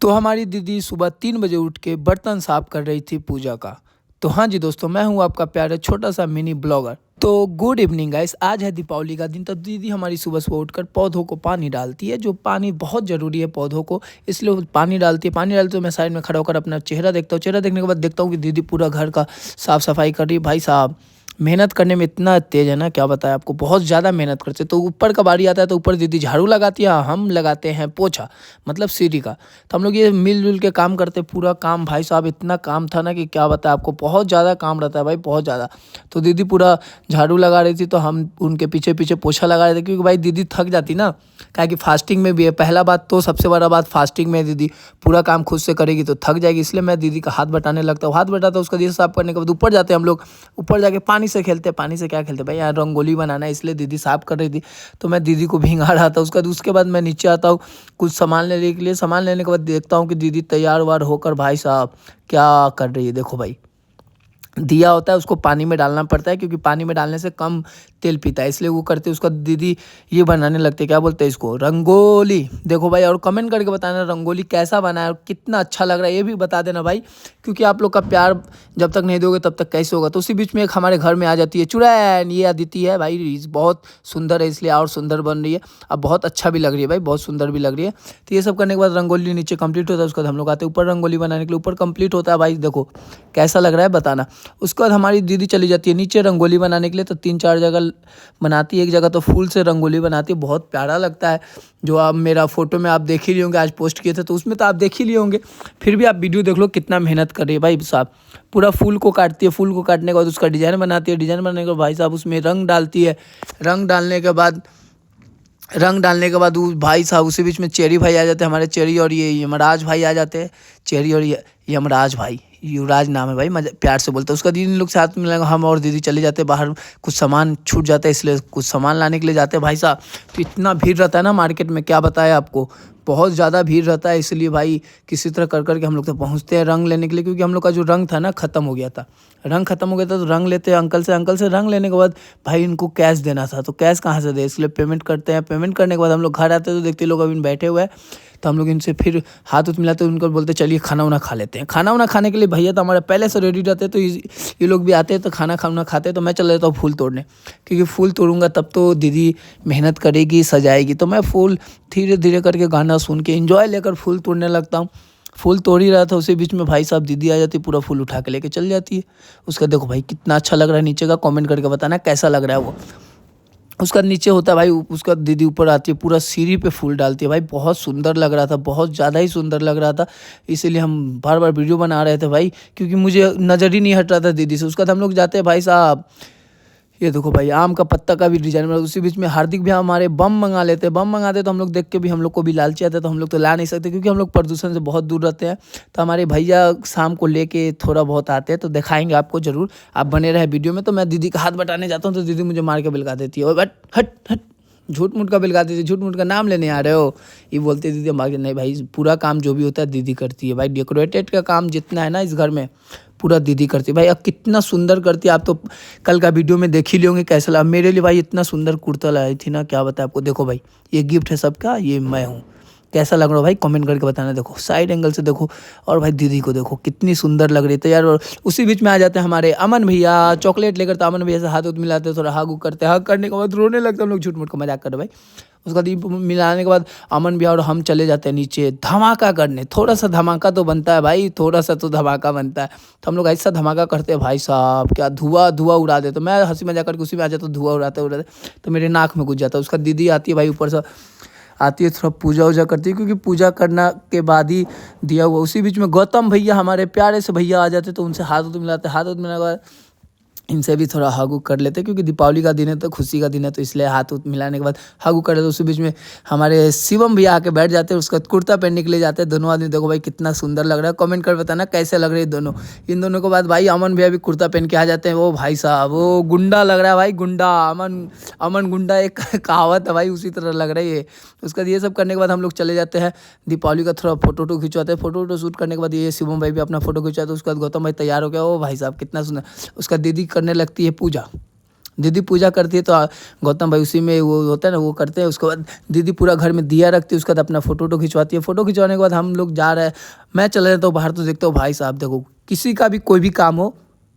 तो हमारी दीदी सुबह 3 बजे उठ के बर्तन साफ कर रही थी पूजा का। तो हाँ जी दोस्तों, मैं हूँ आपका प्यारा छोटा सा मिनी ब्लॉगर। तो गुड इवनिंग गाइस, आज है दीपावली का दिन। तो दीदी हमारी सुबह सुबह उठकर पौधों को पानी डालती है, जो पानी बहुत ज़रूरी है पौधों को, इसलिए वो पानी डालती है। पानी डालते तो मैं साइड में खड़ा होकर अपना चेहरा देखता हूँ। चेहरा देखने के बाद देखता हूँ कि दीदी पूरा घर का साफ़ सफाई कर रही है। भाई साहब मेहनत करने में इतना तेज़ है ना, क्या बताएं आपको, बहुत ज़्यादा मेहनत करते। तो ऊपर का बारी आता है तो ऊपर दीदी झाड़ू लगाती है, हम लगाते हैं पोछा, मतलब सीढ़ी का। तो हम लोग ये मिलजुल के काम करते। पूरा काम भाई साहब इतना काम था ना कि क्या बताएं आपको, बहुत ज़्यादा काम रहता है भाई, बहुत ज़्यादा। तो दीदी पूरा झाड़ू लगा रही थी, तो हम उनके पीछे पीछे पोछा लगा रहे थे, क्योंकि भाई दीदी थक जाती ना, क्या कि फास्टिंग में भी है। पहला बात तो सबसे बड़ा बात, फास्टिंग में दीदी पूरा काम खुद से करेगी तो थक जाएगी, इसलिए मैं दीदी का हाथ बटाने लगता हूँ। हाथ बटाता उसका दीदी साफ करने के बाद ऊपर जाते हैं हम लोग। ऊपर जाके पानी से खेलते हैं। पानी से क्या खेलते भाई, यहाँ रंगोली बनाना है, इसलिए दीदी साफ कर रही थी। तो मैं दीदी को भींगा रहा था। उसके बाद मैं नीचे आता हूँ कुछ सामान लेने के लिए। सामान लेने के बाद देखता हूँ कि दीदी तैयार वार होकर भाई साहब क्या कर रही है। देखो भाई, दिया होता है उसको पानी में डालना पड़ता है, क्योंकि पानी में डालने से कम तेल पीता है, इसलिए वो करते उसका दीदी ये बनाने लगते, क्या बोलते हैं इसको, रंगोली। देखो भाई, और कमेंट करके बताना रंगोली कैसा बना है और कितना अच्छा लग रहा है, ये भी बता देना भाई, क्योंकि आप लोग का प्यार जब तक नहीं दोगे तब तक कैसे होगा। तो उसी बीच में एक हमारे घर में आ जाती है चुड़ैन, ये अदिति है भाई, बहुत सुंदर है, इसलिए और सुंदर बन रही है। अब बहुत अच्छा भी लग रही है भाई, बहुत सुंदर भी लग रही है। तो ये सब करने के बाद रंगोली नीचे कंप्लीट होता है। उसके बाद हम लोग आते हैं ऊपर रंगोली बनाने के लिए। ऊपर कंप्लीट होता है भाई, देखो कैसा लग रहा है बताना। उसके बाद हमारी दीदी चली जाती है नीचे रंगोली बनाने के लिए। तो 3-4 जगह बनाती है, एक जगह तो फूल से रंगोली बनाती है, बहुत प्यारा लगता है। जो आप मेरा फोटो में आप देख ही लिए होंगे, आज पोस्ट किए थे तो उसमें तो आप देख ही लिए होंगे, फिर भी आप वीडियो देख लो कितना मेहनत कर रही है भाई साहब। पूरा फूल को काटती है, फूल को काटने के बाद उसका डिज़ाइन बनाती है, डिज़ाइन बनाने के बाद भाई साहब उसमें रंग डालती है। रंग डालने के बाद वो भाई साहब उसी बीच में चेरी भाई आ जाते हैं, हमारे चेरी और ये यमराज भाई आ जाते हैं। चेरी और यमराज भाई, युवराज नाम है भाई, मजा प्यार से बोलते हैं। उसका दीदी लोग साथ में मिलेंगे, हम और दीदी चले जाते हैं बाहर, कुछ सामान छूट जाता है इसलिए कुछ सामान लाने के लिए जाते हैं भाई साहब। तो इतना भीड़ रहता है ना मार्केट में, क्या बताया आपको, बहुत ज़्यादा भीड़ रहता है। इसलिए भाई किसी तरह कर करके हम लोग तो पहुँचते हैं रंग लेने के लिए, क्योंकि हम लोग का जो रंग था ना ख़त्म हो गया था। रंग ख़त्म हो गया था तो रंग लेते हैं अंकल से रंग लेने के बाद भाई इनको कैश देना था, तो कैश कहाँ से दे, इसलिए पेमेंट करते हैं। पेमेंट करने के बाद हम लोग घर आते हैं तो देखते लोग अभी बैठे हुए हैं। तो हम लोग इनसे फिर हाथ उत मिलाते, उनको बोलते चलिए खाना वाना खा लेते हैं। खाना वाना खाने के लिए भैया तो हमारे पहले से रेडी रहते हैं, तो ये लोग भी आते हैं तो खाना खाते हैं। तो मैं चला जाता हूँ फूल तोड़ने, क्योंकि फूल तोड़ूंगा तब तो दीदी मेहनत करेगी, सजाएगी। तो मैं फूल धीरे धीरे करके गाना सुन के एंजॉय लेकर फूल तोड़ने लगता हूँ। फूल तोड़ ही रहा था, उसी बीच में भाई साहब दीदी आ जाती है, पूरा फूल उठा के लेके चल जाती है। उसका देखो भाई कितना अच्छा लग रहा है, नीचे का कमेंट करके बताना कैसा लग रहा है वो। उसका नीचे होता है भाई, उसका दीदी ऊपर आती है, पूरा सीढ़ी पे फूल डालती है भाई, बहुत सुंदर लग रहा था, बहुत ज़्यादा ही सुंदर लग रहा था। इसीलिए हम बार बार वीडियो बना रहे थे भाई, क्योंकि मुझे नज़र ही नहीं हट रहा था दीदी से। उसका हम लोग जाते हैं भाई साहब, ये देखो भाई आम का पत्ता का भी डिजाइन बना। उसी बीच में हार्दिक भैया हमारे बम मंगा लेते हैं। बम मंगाते तो हम लोग देख के भी हम लोग को भी लालची आता है, तो हम लोग तो ला नहीं सकते, क्योंकि हम लोग प्रदूषण से बहुत दूर रहते हैं। तो हमारे भैया शाम को लेके थोड़ा बहुत आते हैं, तो दिखाएंगे आपको ज़रूर, आप बने रहे वीडियो में। तो मैं दीदी का हाथ बटाने जाता हूँ तो दीदी मुझे मार के बिलका देती है, और बट हट हट, झूठ मूठ का बिलका देती है, झूठ मूठ का नाम लेने आ रहे हो, ये बोलते दीदी। हम आगे नहीं भाई, पूरा काम जो भी होता है दीदी करती है भाई, डेकोरेटेड का काम जितना है ना इस घर में पूरा दीदी करती है भाई। अब कितना सुंदर करती है, आप तो कल का वीडियो में देख ही लोगे कैसा लगा मेरे लिए भाई। इतना सुंदर कुर्ता लाई थी ना, क्या बताया आपको। देखो भाई ये गिफ्ट है सबका, ये मैं हूँ। कैसा लग रहा है भाई कमेंट करके बताना। देखो साइड एंगल से देखो, और भाई दीदी को देखो कितनी सुंदर लग रही है। तो यार और उसी बीच में आ जाते हैं हमारे अमन भैया चॉकलेट लेकर। तो अमन भैया से हाथ उत मिलाते हैं, थोड़ा हग करते हैं, हग करने के बाद रोने लगते हैं हम लोग, झूठ मूठ का मजाक कर रहे भाई। उसका दीप मिलाने के बाद अमन भैया और हम चले जाते हैं नीचे धमाका करने। थोड़ा सा धमाका तो बनता है भाई, थोड़ा सा तो धमाका बनता है। तो हम लोग ऐसा धमाका करते हैं भाई साहब, क्या धुआं उड़ा दे। तो मैं हंसी मजाक करके उसी में आ जाता हूँ, धुआं उड़ाते तो मेरे नाक में घुस जाता है। उसका दीदी आती है भाई, ऊपर से आती है, थोड़ा पूजा वूजा करती है, क्योंकि पूजा करना के बाद ही दिया हुआ। उसी बीच में गौतम भैया हमारे प्यारे से भैया आ जाते, तो उनसे हाथ मिलाते, हाथ मिलाने के बाद इनसे भी थोड़ा हग कर लेते हैं, क्योंकि दीपावली का दिन है तो खुशी का दिन है, तो इसलिए हाथ मिलाने के बाद हग कर लेते। उसी बीच में हमारे शिवम भैया आके बैठ जाते हैं, उसका कुर्ता पहनने के लिए जाते हैं दोनों आदमी। देखो भाई कितना सुंदर लग रहा है, कमेंट कर बताना कैसे लग रहे हैं दोनों। इन दोनों के बाद भाई अमन भैया भी कुर्ता पहन के आ जाते हैं। वो भाई साहब वो गुंडा लग रहा है भाई, गुंडा अमन गुंडा, एक कहावत है भाई, उसी तरह लग रही है। उसका ये सब करने के बाद हम लोग चले जाते हैं दीपावली का थोड़ा फोटो खिंचवाते हैं। फोटो शूट करने के बाद ये शिवम भाई भी अपना फोटो खिंचवाते हैं। उसके बाद गौतम भाई तैयार हो गया, वो भाई साहब कितना सुंदर। उसका दीदी करने लगती है पूजा। दीदी पूजा करती है तो गौतम भाई उसी में वो होता है ना, वो करते हैं। उसके बाद दीदी पूरा घर में दिया रखती है, उसके बाद अपना फ़ोटो खिंचवाती है। फ़ोटो खिंचवाने के बाद हम लोग जा रहे हैं, मैं चले जाता हूँ बाहर, तो देखता हूँ भाई साहब देखो, किसी का भी कोई भी काम हो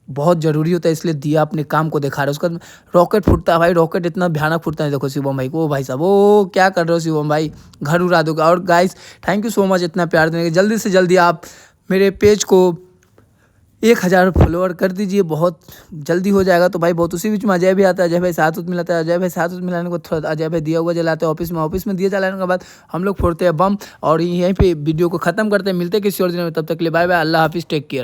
बहुत ज़रूरी होता है, इसलिए दिया अपने काम को दिखा रहा है। उसका रॉकेट फूटता है भाई, रॉकेट इतना भयानक फूटता है। देखो शिवम भाई को, भाई साहब वो क्या कर रहे हो शिवम भाई, घर उड़ा दोगे। और guys thank you so much इतना प्यार देने के। जल्दी से जल्दी आप मेरे पेज को 1000 फॉलोअर कर दीजिए, बहुत जल्दी हो जाएगा। तो भाई बहुत उसी बीच में अजय भी आता है, अजय भाई साथ उत मिलाता है। अजय भाई साथ उत मिलाने को थोड़ा अजय भाई दिया हुआ जलाते हैं ऑफिस में दिया जलाने के बाद हम लोग फोड़ते हैं बम, और यहीं पे वीडियो को ख़त्म करते हैं। मिलते हैं किसी और दिन में, तब तक के लिए बाय बाय, अल्लाह हाफिज़, टेक केयर।